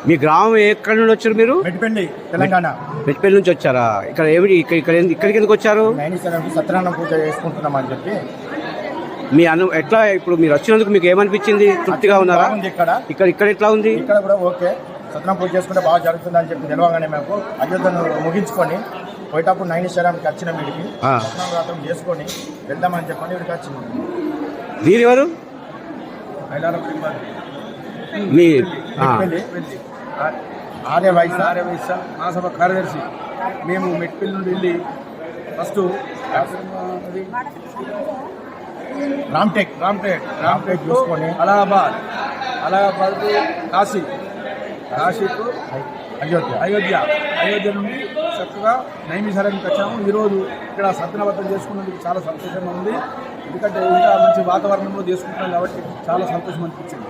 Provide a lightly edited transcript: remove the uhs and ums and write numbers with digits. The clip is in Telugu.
మీ గ్రామం ఎక్కడి నుండి వచ్చారు మీరు? మెట్టిపల్లి, తెలంగాణ. మెట్టిపల్లి నుంచి వచ్చారా? ఇక్కడ ఏమిటి ఇక్కడికి ఎందుకు వచ్చారు? సత్యనారాయణ పూజ చేసుకుంటున్నాం అని చెప్పి. మీ ఎట్లా ఇప్పుడు మీరు వచ్చినందుకు మీకు ఏమనిపించింది? తృప్తిగా ఉన్నారా? ఇక్కడ ఎట్లా ఉంది? ఇక్కడ కూడా ఓకే. సత్యనారాయణ పూజ చేసుకుంటే బాగా జరుగుతుంది అని చెప్పి తెలవగానే మేము అయోధ్యను ముగించుకొని పోయేటప్పుడు నైనిశ్వరానికి వచ్చిన వీడికి సత్యనారాయణ చేసుకొని వెళ్దామని చెప్పని వీడికి వచ్చింది. మీరెవరు? మీ ఆర్యవైశ్య మహాసభ కార్యదర్శి. మేము మెట్టిపల్లి నుండి వెళ్ళి ఫస్ట్ రామ్టెక్ చూసుకొని అలహాబాద్ కాశీకు అయోధ్య నుండి చక్కగా నైమిషారానికి వచ్చాము. ఈరోజు ఇక్కడ సత్యనారాయణ చేసుకున్నందుకు చాలా సంతోషంగా ఉంది. ఎందుకంటే ఇంకా మంచి వాతావరణంలో చేసుకుంటున్నాం కాబట్టి చాలా సంతోషం అనిపించింది.